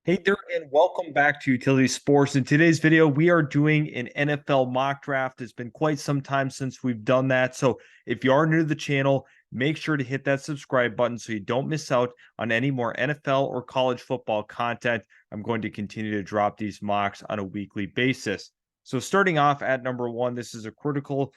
Hey there, and welcome back to Utility Sports. In today's video, we are doing an NFL mock draft. It's been quite some time since we've done that. So if you are new to the channel, make sure to hit that subscribe button so you don't miss out on any more NFL or college football content. I'm going to continue to drop these mocks on a weekly basis. So starting off at number one, this is a critical,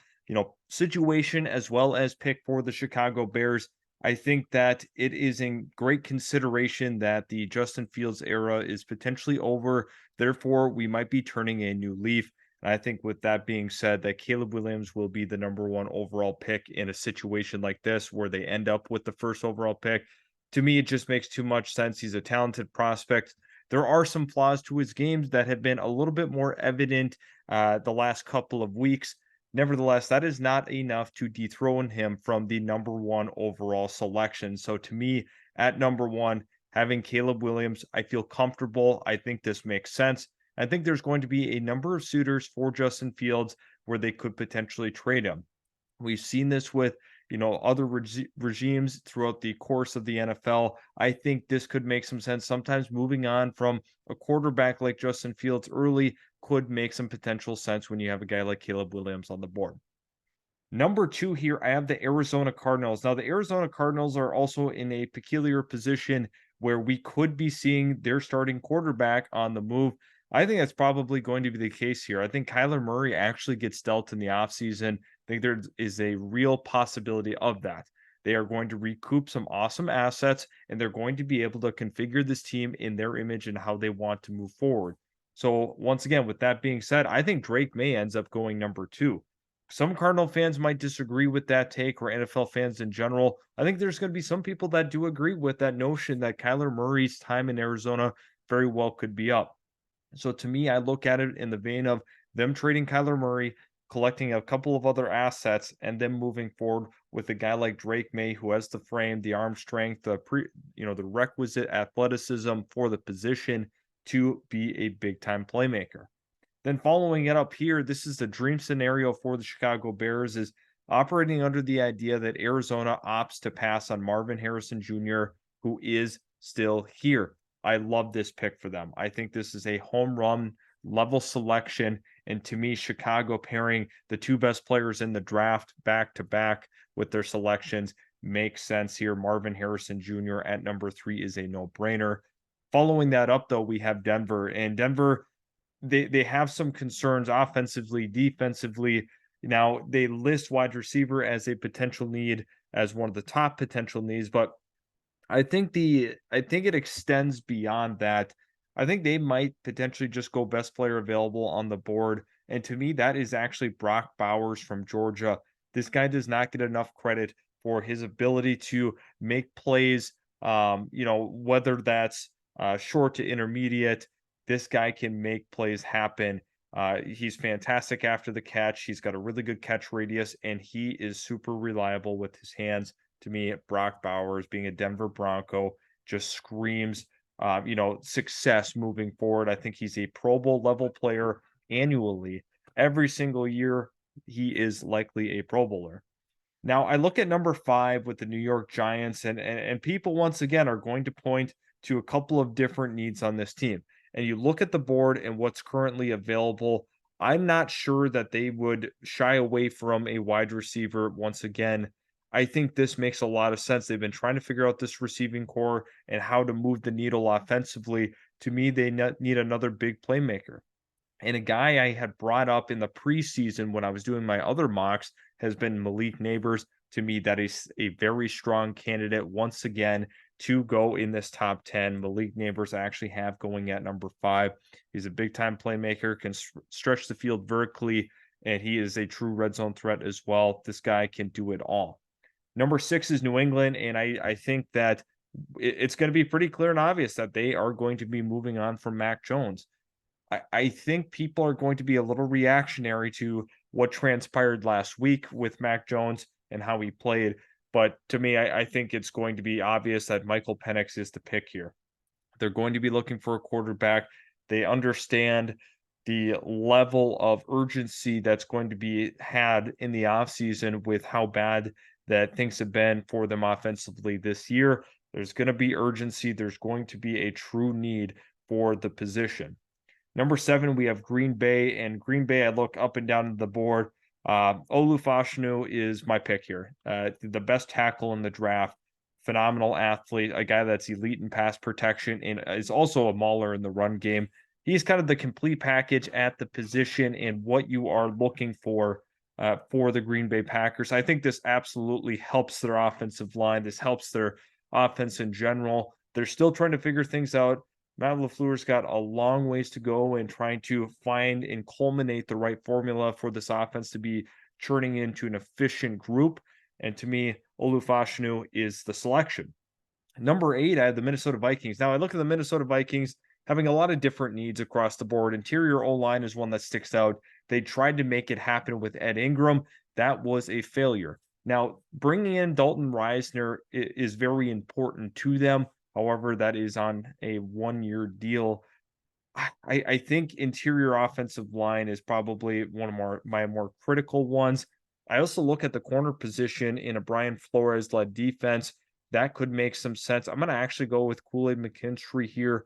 situation as well as pick for the Chicago Bears. I think that it is in great consideration that the Justin Fields era is potentially over. Therefore, we might be turning a new leaf. And I think with that being said, that Caleb Williams will be the number one overall pick in a situation like this where they end up with the first overall pick. To me, it just makes too much sense. He's a talented prospect. There are some flaws to his games that have been a little bit more evident the last couple of weeks. Nevertheless, that is not enough to dethrone him from the number one overall selection. So to me, at number one, having Caleb Williams, I feel comfortable. I think this makes sense. I think there's going to be a number of suitors for Justin Fields where they could potentially trade him. We've seen this with, other regimes throughout the course of the NFL. I think this could make some sense. Sometimes moving on from a quarterback like Justin Fields early could make some potential sense when you have a guy like Caleb Williams on the board. Number two here, I have the Arizona Cardinals. Now, the Arizona Cardinals are also in a peculiar position where we could be seeing their starting quarterback on the move. I think that's probably going to be the case here. I think Kyler Murray actually gets dealt in the offseason. I think there is a real possibility of that. They are going to recoup some awesome assets and they're going to be able to configure this team in their image and how they want to move forward. So, once again, with that being said, I think Drake May ends up going number two. Some Cardinal fans might disagree with that take, or NFL fans in general. I think there's going to be some people that do agree with that notion that Kyler Murray's time in Arizona very well could be up. So to me, I look at it in the vein of them trading Kyler Murray, collecting a couple of other assets, and then moving forward with a guy like Drake May, who has the frame, the arm strength, the requisite athleticism for the position to be a big time playmaker. Then following it up here, this is the dream scenario for the Chicago Bears is operating under the idea that Arizona opts to pass on Marvin Harrison Jr., who is still here. I love this pick for them. I think this is a home run level selection. And to me, Chicago pairing the two best players in the draft back to back with their selections makes sense here. Marvin Harrison Jr. at number three is a no brainer. Following that up, though, we have Denver, and Denver they have some concerns offensively, defensively. Now they list wide receiver as a potential need, as one of the top potential needs, but I think it extends beyond that. I think they might potentially just go best player available on the board. And to me, that is actually Brock Bowers from Georgia. This guy does not get enough credit for his ability to make plays. Whether that's short to intermediate, this guy can make plays happen. He's fantastic after the catch. He's got a really good catch radius, and he is super reliable with his hands. To me, Brock Bowers being a Denver Bronco just screams, success moving forward. I think he's a Pro Bowl level player annually. Every single year, he is likely a Pro Bowler. Now, I look at number five with the New York Giants, and people once again are going to point to a couple of different needs on this team. And you look at the board and what's currently available. I'm not sure that they would shy away from a wide receiver once again. I think this makes a lot of sense. They've been trying to figure out this receiving core and how to move the needle offensively. To me, they need another big playmaker. And a guy I had brought up in the preseason when I was doing my other mocks has been Malik Neighbors. To me, that is a very strong candidate once again to go in this top 10. Malik Neighbors I actually have going at number five. He's a big time playmaker, can stretch the field vertically, and he is a true red zone threat as well. This guy can do it all. Number six is New England, and I think that it's going to be pretty clear and obvious that they are going to be moving on from Mac Jones. I think people are going to be a little reactionary to what transpired last week with Mac Jones and how he played. But to me, I think it's going to be obvious that Michael Penix is the pick here. They're going to be looking for a quarterback. They understand the level of urgency that's going to be had in the offseason with how bad that things have been for them offensively this year. There's going to be urgency. There's going to be a true need for the position. Number 7, we have Green Bay, and Green Bay, I look up and down the board. Olu Fashanu is my pick here. The best tackle in the draft, phenomenal athlete, a guy that's elite in pass protection and is also a mauler in the run game. He's kind of the complete package at the position and what you are looking for the Green Bay Packers. I think this absolutely helps their offensive line. This helps their offense in general. They're still trying to figure things out. Matt LaFleur's got a long ways to go in trying to find and culminate the right formula for this offense to be churning into an efficient group. And to me, Olu Fashanu is the selection. Number 8, I have the Minnesota Vikings. Now, I look at the Minnesota Vikings having a lot of different needs across the board. Interior O-line is one that sticks out. They tried to make it happen with Ed Ingram. That was a failure. Now, bringing in Dalton Risner is very important to them. However, that is on a 1-year deal. I think interior offensive line is probably one of my more critical ones. I also look at the corner position in a Brian Flores-led defense. That could make some sense. I'm going to actually go with Kool-Aid McKinstry here.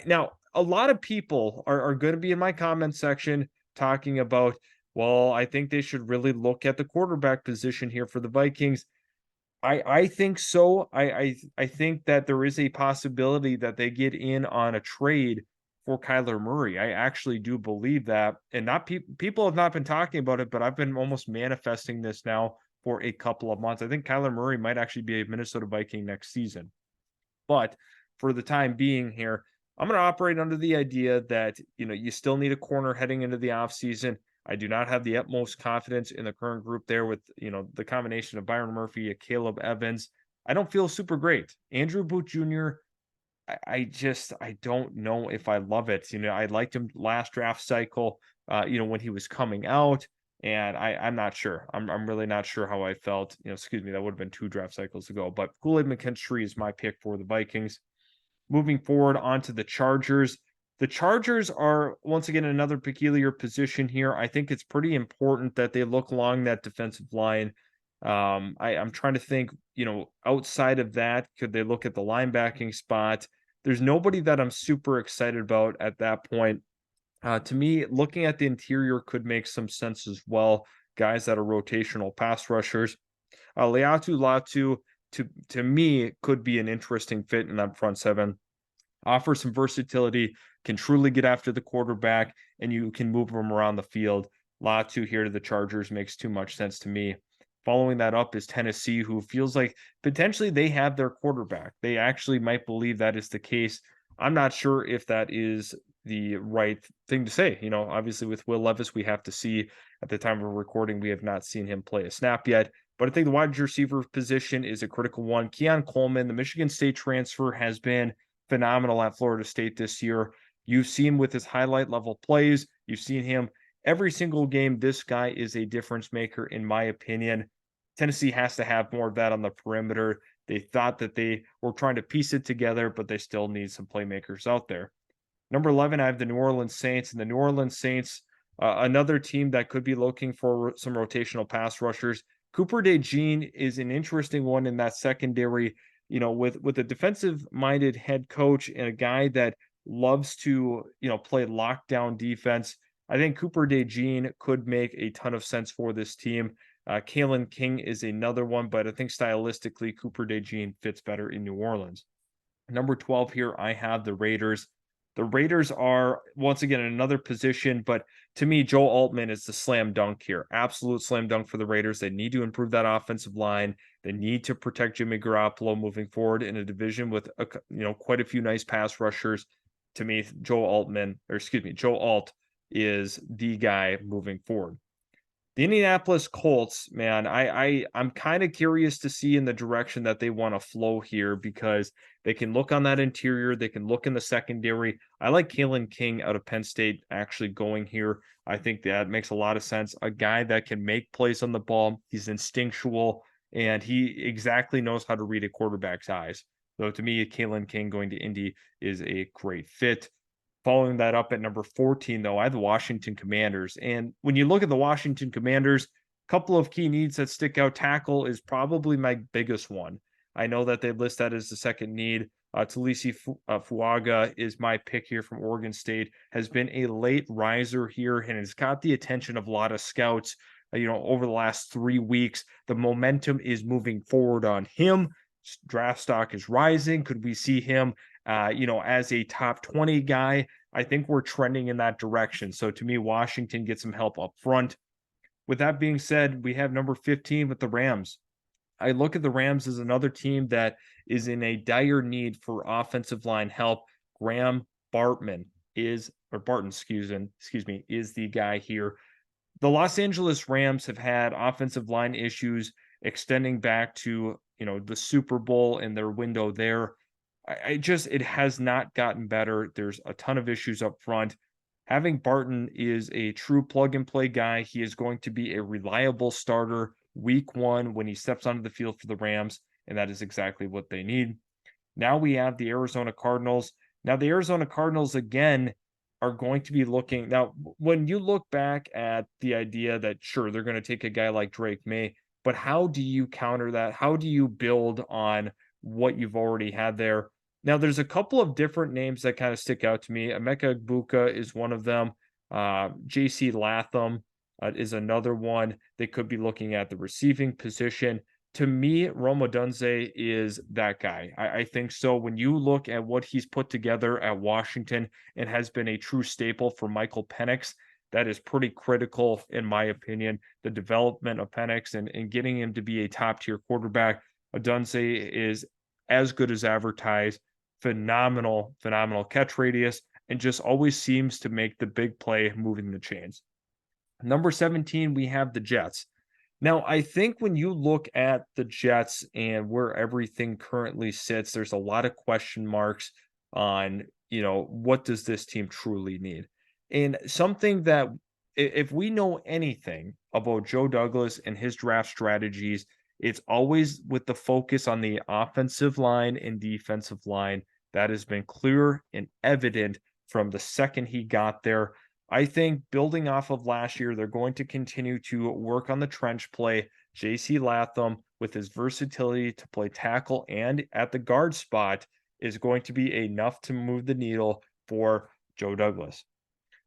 Now, a lot of people are going to be in my comment section talking about, well, I think they should really look at the quarterback position here for the Vikings. I think so. I think that there is a possibility that they get in on a trade for Kyler Murray. I actually do believe that, and not people have not been talking about it, but I've been almost manifesting this now for a couple of months. I think Kyler Murray might actually be a Minnesota Viking next season. But for the time being here, I'm going to operate under the idea that, you still need a corner heading into the offseason. I do not have the utmost confidence in the current group there with, the combination of Byron Murphy, Caleb Evans. I don't feel super great. Andrew Booth Jr., I don't know if I love it. I liked him last draft cycle, when he was coming out, and I'm not sure. I'm really not sure how I felt. Excuse me, that would have been 2 draft cycles ago. But Kool-Aid McKinstry is my pick for the Vikings. Moving forward onto the Chargers. The Chargers are, once again, another peculiar position here. I think it's pretty important that they look along that defensive line. I'm trying to think, outside of that, could they look at the linebacking spot? There's nobody that I'm super excited about at that point. To me, looking at the interior could make some sense as well. Guys that are rotational pass rushers. Laiatu Latu, to me, could be an interesting fit in that front seven. Offer some versatility, can truly get after the quarterback, and you can move them around the field. Latu here to the Chargers makes too much sense to me. Following that up is Tennessee, who feels like potentially they have their quarterback. They actually might believe that is the case. I'm not sure if that is the right thing to say. Obviously with Will Levis, we have to see. At the time of recording, we have not seen him play a snap yet. But I think the wide receiver position is a critical one. Keon Coleman, the Michigan State transfer, has been phenomenal at Florida State this year. You've seen with his highlight level plays. You've seen him every single game. This guy is a difference maker, in my opinion. Tennessee has to have more of that on the perimeter. They thought that they were trying to piece it together, but they still need some playmakers out there. Number 11, I have the New Orleans Saints, and the New Orleans Saints, another team that could be looking for some rotational pass rushers. Cooper DeJean is an interesting one in that secondary, with a defensive-minded head coach and a guy that loves to, play lockdown defense. I think Cooper DeJean could make a ton of sense for this team. Kalen King is another one, but I think stylistically, Cooper DeJean fits better in New Orleans. Number 12 here, I have the Raiders. The Raiders are, once again, in another position, but to me, Joe Altman is the slam dunk here. Absolute slam dunk for the Raiders. They need to improve that offensive line. They need to protect Jimmy Garoppolo moving forward in a division with, quite a few nice pass rushers. To me, Joe Alt is the guy moving forward. The Indianapolis Colts, man, I'm kind of curious to see in the direction that they want to flow here, because they can look on that interior. They can look in the secondary. I like Kalen King out of Penn State actually going here. I think that makes a lot of sense. A guy that can make plays on the ball. He's instinctual, and he exactly knows how to read a quarterback's eyes. So to me, Kalen King going to Indy is a great fit. Following that up at number 14, though, I have the Washington Commanders. And when you look at the Washington Commanders, a couple of key needs that stick out. Tackle is probably my biggest one. I know that they list that as the second need, Talisi Fuaga is my pick here from Oregon State, has been a late riser here and has got the attention of a lot of scouts. Over the last 3 weeks, the momentum is moving forward on him. Draft stock is rising. Could we see him, as a top 20 guy? I think we're trending in that direction. So to me, Washington gets some help up front. With that being said, we have number 15 with the Rams. I look at the Rams as another team that is in a dire need for offensive line help. Graham Bartman Barton, excuse me, is the guy here. The Los Angeles Rams have had offensive line issues extending back to, the Super Bowl and their window there. It has not gotten better. There's a ton of issues up front. Having Barton is a true plug and play guy. He is going to be a reliable starter week one when he steps onto the field for the Rams, and that is exactly what they need. Now we have the Arizona Cardinals. Now, the Arizona Cardinals, again, are going to be looking. Now, when you look back at the idea that, sure, they're going to take a guy like Drake May, but how do you counter that? How do you build on what you've already had there? Now, there's a couple of different names that kind of stick out to me. Emeka Egbuka is one of them. J.C. Latham is another one. They could be looking at the receiving position. To me, Rome Odunze is that guy. I think so. When you look at what he's put together at Washington and has been a true staple for Michael Penix, that is pretty critical, in my opinion. The development of Penix and getting him to be a top-tier quarterback. Odunze is as good as advertised. Phenomenal catch radius, and just always seems to make the big play moving the chains. Number 17, we have the Jets. Now, I think when you look at the Jets and where everything currently sits, there's a lot of question marks on, what does this team truly need? And something that, if we know anything about Joe Douglas and his draft strategies, it's always with the focus on the offensive line and defensive line. That has been clear and evident from the second he got there. I think building off of last year, they're going to continue to work on the trench play. J.C. Latham, with his versatility to play tackle and at the guard spot, is going to be enough to move the needle for Joe Douglas.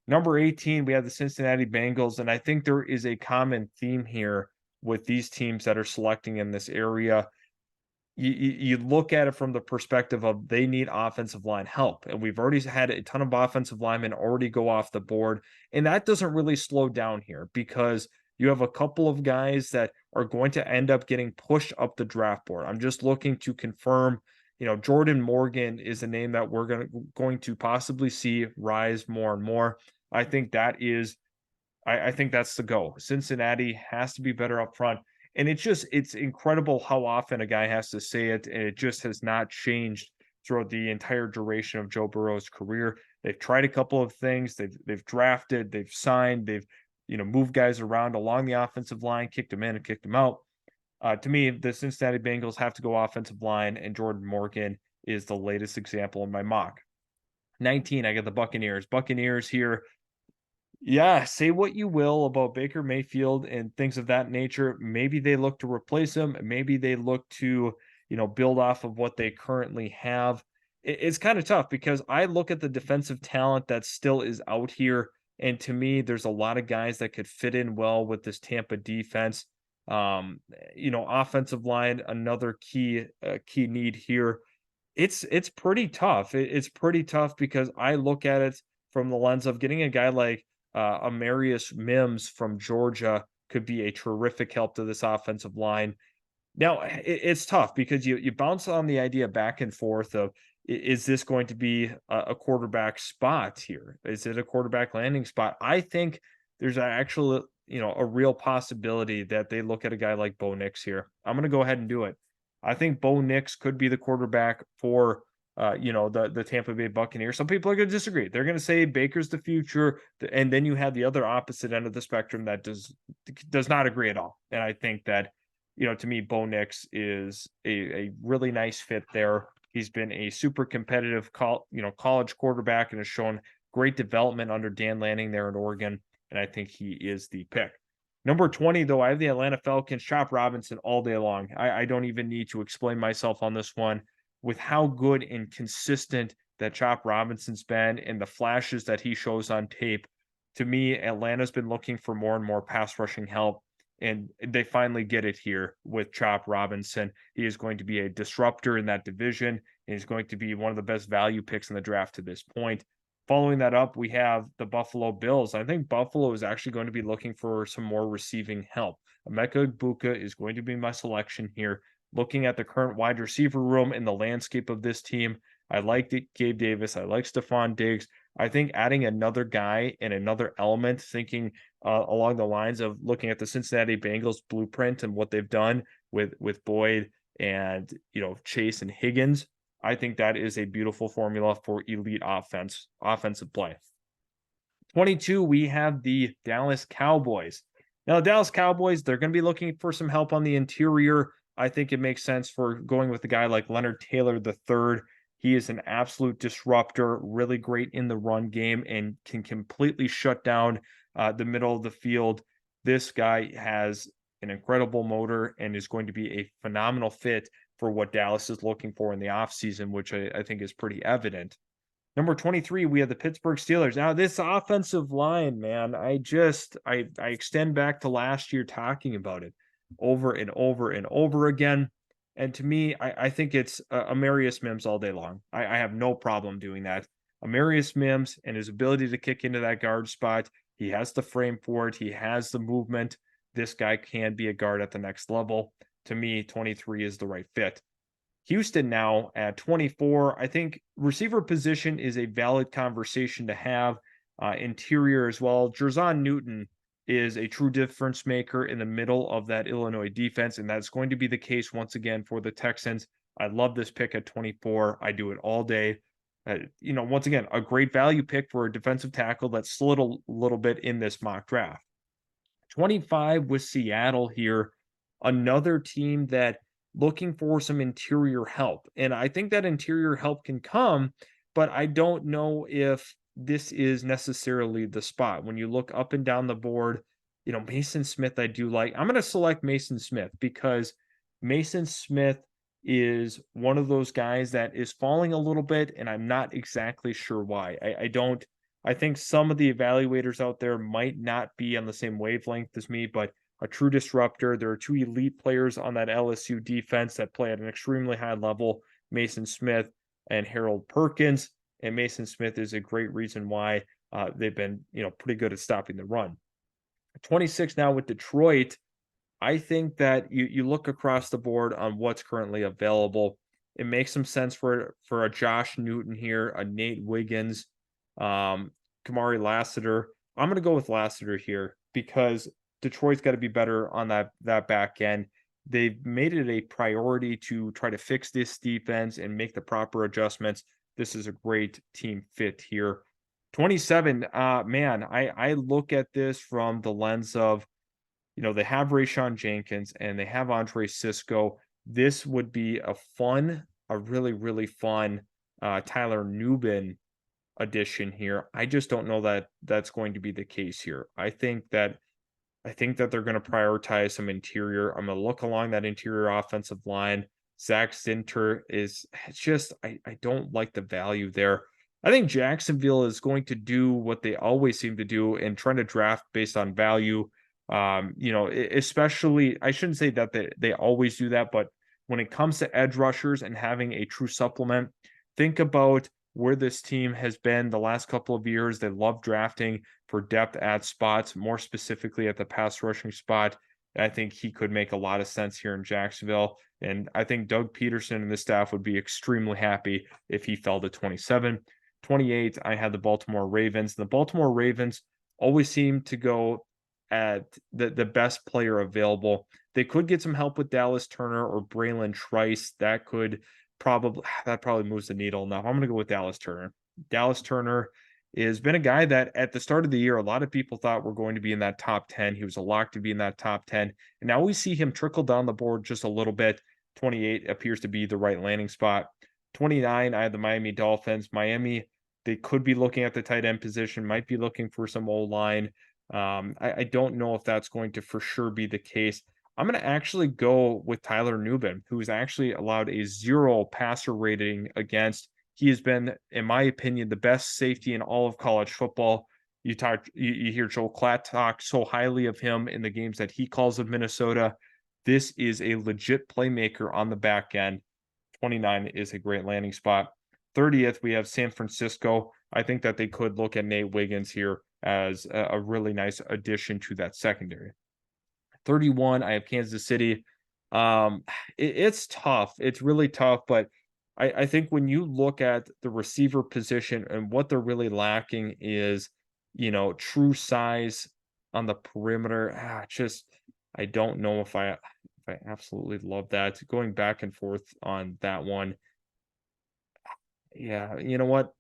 Number 18, we have the Cincinnati Bengals, and I think there is a common theme here with these teams that are selecting in this area. You look at it from the perspective of they need offensive line help. And we've already had a ton of offensive linemen already go off the board. And that doesn't really slow down here because you have a couple of guys that are going to end up getting pushed up the draft board. I'm just looking to confirm, Jordan Morgan is a name that we're going to possibly see rise more and more. I think that is, I think that's the go. Cincinnati has to be better up front. And it's incredible how often a guy has to say it, and it just has not changed throughout the entire duration of Joe Burrow's career. They've tried a couple of things. They've drafted, they've signed, they've moved guys around along the offensive line, kicked them in and kicked them out. To me, the Cincinnati Bengals have to go offensive line, and Jordan Morgan is the latest example in my mock. 19, I got the Buccaneers. Buccaneers here. Yeah, say what you will about Baker Mayfield and things of that nature. Maybe they look to replace him. Maybe they look to, build off of what they currently have. It's kind of tough because I look at the defensive talent that still is out here. And to me, there's a lot of guys that could fit in well with this Tampa defense. Offensive line, another key need here. It's pretty tough. It's pretty tough because I look at it from the lens of getting a guy like Amarius Mims from Georgia could be a terrific help to this offensive line. Now, it's tough because you bounce on the idea back and forth of, is this going to be a quarterback spot here? Is it a quarterback landing spot? I think there's actually, a real possibility that they look at a guy like Bo Nix here. I'm going to go ahead and do it. I think Bo Nix could be the quarterback for the Tampa Bay Buccaneers. Some people are going to disagree. They're going to say Baker's the future, and then you have the other opposite end of the spectrum that does not agree at all. And I think that, to me, Bo Nix is a really nice fit there. He's been a super competitive college quarterback and has shown great development under Dan Lanning there in Oregon, and I think he is the pick. Number 20, though, I have the Atlanta Falcons. Chop Robinson all day long. I don't even need to explain myself on this one. with how good and consistent that Chop Robinson's been and the flashes that he shows on tape, to me, Atlanta's been looking for more and more pass rushing help, and they finally get it here with Chop Robinson. He is going to be a disruptor in that division, and he's going to be one of the best value picks in the draft to this point. Following that up, we have the Buffalo Bills. I think Buffalo is actually going to be looking for some more receiving help. Emeka Egbuka is going to be my selection here. Looking at the current wide receiver room and the landscape of this team, I like Gabe Davis. I like Stephon Diggs. I think adding another guy and another element, thinking along the lines of looking at the Cincinnati Bengals blueprint and what they've done with Boyd and Chase and Higgins, I think that is a beautiful formula for elite offensive play. 22, we have the Dallas Cowboys. Now, the Dallas Cowboys, they're going to be looking for some help on the interior. I think it makes sense for going with a guy like Leonard Taylor III. He is an absolute disruptor, really great in the run game, and can completely shut down the middle of the field. This guy has an incredible motor and is going to be a phenomenal fit for what Dallas is looking for in the offseason, which I think is pretty evident. Number 23, we have the Pittsburgh Steelers. Now, this offensive line, man, I extend back to last year talking about it over and over and over again. And to me, I think it's Amarius Mims all day long. I have no problem doing that. Amarius Mims and his ability to kick into that guard spot, he has the frame for it. He has the movement. This guy can be a guard at the next level. To me, 23 is the right fit. Houston now at 24. I think receiver position is a valid conversation to have. Interior as well. Jerzon Newton is a true difference maker in the middle of that Illinois defense, and that's going to be the case once again for the Texans. I love this pick at 24. I do it all day. Once again, a great value pick for a defensive tackle that slid a little bit in this mock draft. 25 with Seattle here. Another team that looking for some interior help. And I think that interior help can come, but I don't know if this is necessarily the spot. When you look up and down the board, Mason Smith, I do like. I'm going to select Mason Smith because Mason Smith is one of those guys that is falling a little bit, and I'm not exactly sure why. I think some of the evaluators out there might not be on the same wavelength as me, but a true disruptor. There are two elite players on that LSU defense that play at an extremely high level, Mason Smith and Harold Perkins. And Mason Smith is a great reason why they've been, pretty good at stopping the run. 26 now with Detroit. I think that you look across the board on what's currently available. It makes some sense for a Josh Newton here, a Nate Wiggins, Kamari Lassiter. I'm going to go with Lassiter here because Detroit's got to be better on that back end. They've made it a priority to try to fix this defense and make the proper adjustments. This is a great team fit here. 27, man, I look at this from the lens of, they have Rayshon Jenkins and they have Andre Cisco. This would be a really, really fun Tyler Nubin addition here. I just don't know that that's going to be the case here. I think that they're going to prioritize some interior. I'm going to look along that interior offensive line. Zach Zinter I don't like the value there. I think Jacksonville is going to do what they always seem to do and trying to draft based on value. Especially, I shouldn't say that they always do that, but when it comes to edge rushers and having a true supplement, think about where this team has been the last couple of years. They love drafting for depth at spots, more specifically at the pass rushing spot. I think he could make a lot of sense here in Jacksonville. And I think Doug Peterson and the staff would be extremely happy if he fell to 27. 28, I had the Baltimore Ravens. The Baltimore Ravens always seem to go at the best player available. They could get some help with Dallas Turner or Braylon Trice. That probably moves the needle enough. I'm going to go with Dallas Turner. Dallas Turner has been a guy that at the start of the year, a lot of people thought were going to be in that top 10. He was a lock to be in that top 10. And now we see him trickle down the board just a little bit. 28 appears to be the right landing spot. 29, I had the Miami Dolphins. Miami, they could be looking at the tight end position, might be looking for some O-line. I don't know if that's going to for sure be the case. I'm going to actually go with Tyler Nubin, who's actually allowed a 0 passer rating against. He has been, in my opinion, the best safety in all of college football. You hear Joel Klatt talk so highly of him in the games that he calls of Minnesota. This is a legit playmaker on the back end. 29 is a great landing spot. 30th, we have San Francisco. I think that they could look at Nate Wiggins here as a really nice addition to that secondary. 31, I have Kansas City. It's tough. It's really tough, but I think when you look at the receiver position and what they're really lacking is, true size on the perimeter. Just I don't know if I absolutely love that. Going back and forth on that one. Yeah, you know what?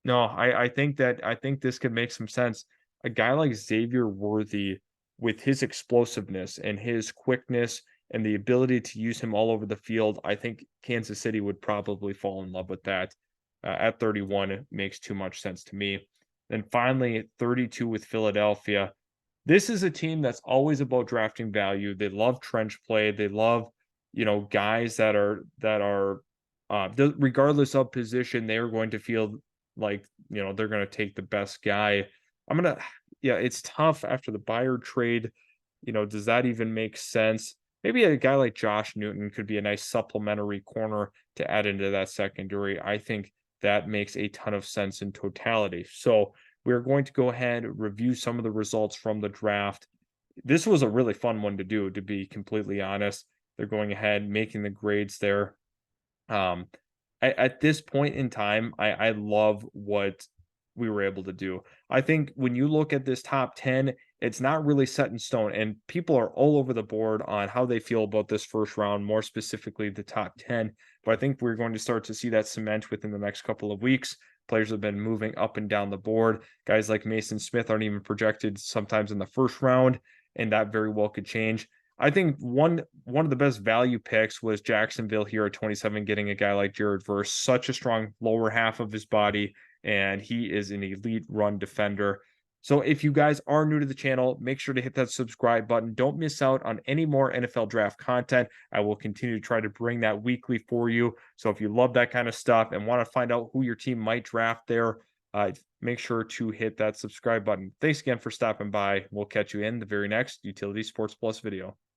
No, I think this could make some sense. A guy like Xavier Worthy, with his explosiveness and his quickness and the ability to use him all over the field, I think Kansas City would probably fall in love with that. At 31, it makes too much sense to me. And finally, 32 with Philadelphia. This is a team that's always about drafting value. They love trench play. They love, guys that are regardless of position, they are going to feel like, they're going to take the best guy. Yeah, it's tough after the Buyer trade. Does that even make sense? Maybe a guy like Josh Newton could be a nice supplementary corner to add into that secondary. I think that makes a ton of sense in totality. So we're going to go ahead and review some of the results from the draft. This was a really fun one to do, to be completely honest. They're going ahead, making the grades there. Um, at this point in time, I love what we were able to do. I think when you look at this top 10, it's not really set in stone, and people are all over the board on how they feel about this first round, more specifically the top 10. But I think we're going to start to see that cement within the next couple of weeks. Players have been moving up and down the board. Guys like Mason Smith aren't even projected sometimes in the first round, and that very well could change. I think one of the best value picks was Jacksonville here at 27, getting a guy like Jared Verse, such a strong lower half of his body, and he is an elite run defender. So if you guys are new to the channel, make sure to hit that subscribe button. Don't miss out on any more NFL draft content. I will continue to try to bring that weekly for you. So if you love that kind of stuff and want to find out who your team might draft there, make sure to hit that subscribe button. Thanks again for stopping by. We'll catch you in the very next Utility Sports Plus video.